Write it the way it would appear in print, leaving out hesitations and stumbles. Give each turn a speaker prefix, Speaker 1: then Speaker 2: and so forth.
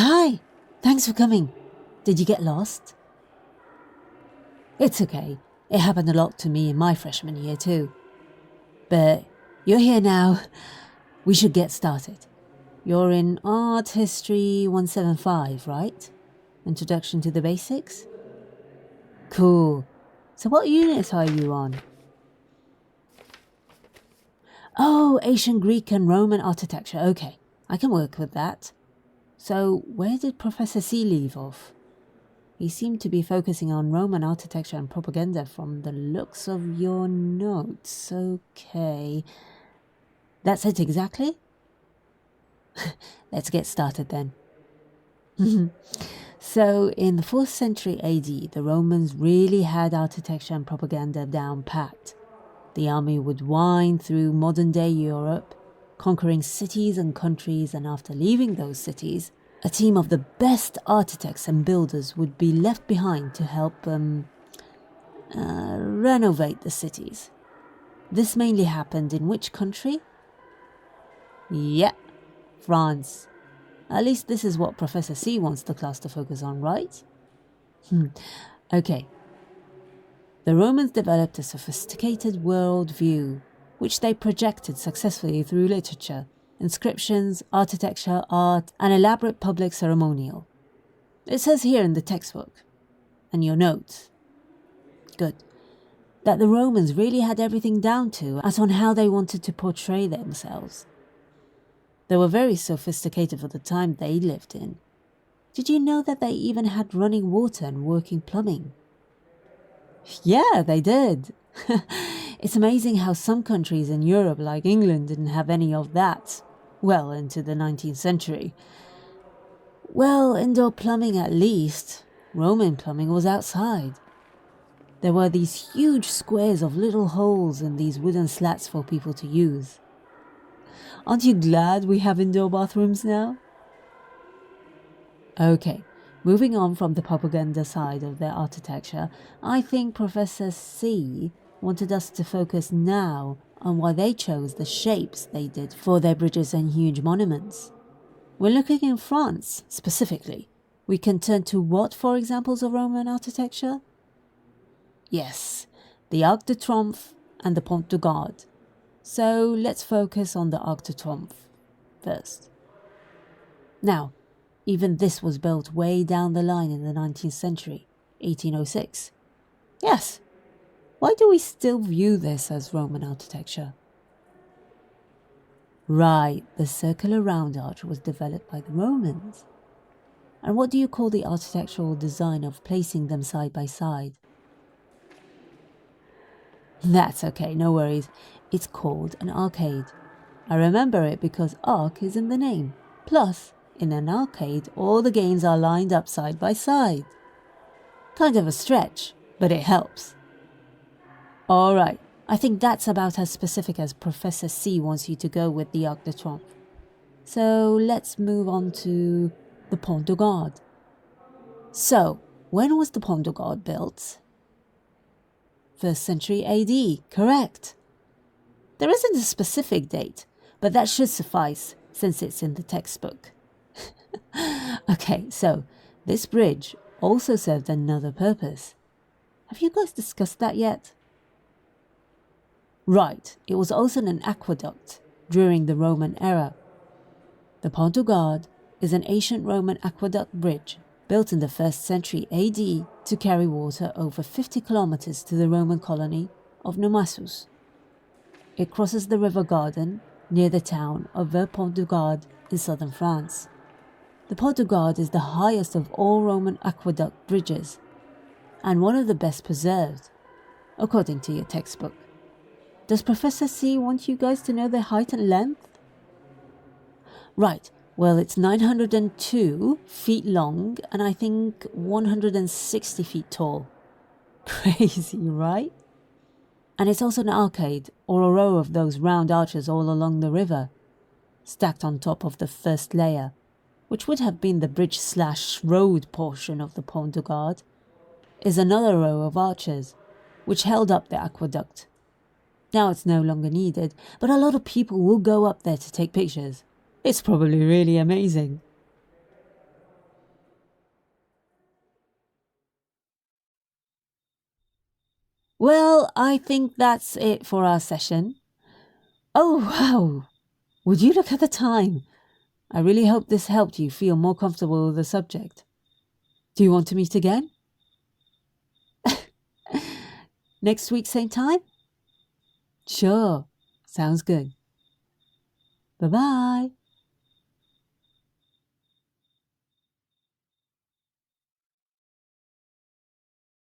Speaker 1: Hi, thanks for coming. Did you get lost? It's okay. It happened a lot to me in my freshman year too. But you're here now. We should get started. You're in Art History 175, right? Introduction to the Basics? Cool. So what unit are you on? Oh, Ancient Greek and Roman architecture. Okay, I can work with that. So where did Professor C leave off? He seemed to be focusing on Roman architecture and propaganda from the looks of your notes. Okay. That's it exactly? Let's get started then. So, in the 4th century AD, the Romans really had architecture and propaganda down pat. The army would wind through modern-day Europe, conquering cities and countries, and after leaving those cities, a team of the best architects and builders would be left behind to help renovate the cities. This mainly happened in which country? Yeah, France. At least this is what Professor C wants the class to focus on, right? Okay. The Romans developed a sophisticated world view, which they projected successfully through literature, inscriptions, architecture, art, and elaborate public ceremonial. It says here in the textbook, and your notes. Good. That the Romans really had everything down to as on how they wanted to portray themselves. They were very sophisticated for the time they lived in. Did you know that they even had running water and working plumbing? Yeah, they did. It's amazing how some countries in Europe, like England, didn't have any of that. Well, into the 19th century. Well, indoor plumbing at least. Roman plumbing was outside. There were these huge squares of little holes in these wooden slats for people to use. Aren't you glad we have indoor bathrooms now? Okay, moving on from the propaganda side of their architecture, I think Professor C wanted us to focus now on why they chose the shapes they did for their bridges and huge monuments. When looking in France, specifically, we can turn to what for examples of Roman architecture? Yes, the Arc de Triomphe and the Pont de Garde. So let's focus on the Arc de Triomphe first. Now, even this was built way down the line in the 19th century, 1806. Yes, why do we still view this as Roman architecture? Right, the circular round arch was developed by the Romans. And what do you call the architectural design of placing them side by side? That's okay, no worries. It's called an arcade. I remember it because arc is in the name. Plus, in an arcade, all the games are lined up side by side. Kind of a stretch, but it helps. Alright, I think that's about as specific as Professor C wants you to go with the Arc de Triomphe. So let's move on to the Pont de Garde. So, when was the Pont de Garde built? 1st century AD, correct. There isn't a specific date, but that should suffice since it's in the textbook. Okay, so this bridge also served another purpose. Have you guys discussed that yet? Right, it was also an aqueduct during the Roman era. The Pont de Garde is an ancient Roman aqueduct bridge built in the 1st century AD to carry water over 50 kilometers to the Roman colony of Nomassus. It crosses the river Garden near the town of Pont de Garde in southern France. The Pont de Garde is the highest of all Roman aqueduct bridges and one of the best preserved, according to your textbook. Does Professor C want you guys to know their height and length? Right, well, it's 902 feet long and I think 160 feet tall. Crazy, right? And it's also an arcade, or a row of those round arches all along the river, stacked on top of the first layer, which would have been the bridge/road portion of the Pont de Garde, is another row of arches, which held up the aqueduct. Now it's no longer needed, but a lot of people will go up there to take pictures. It's probably really amazing. Well, I think that's it for our session. Oh, wow! Would you look at the time? I really hope this helped you feel more comfortable with the subject. Do you want to meet again? Next week, same time? Sure, sounds good. Bye-bye.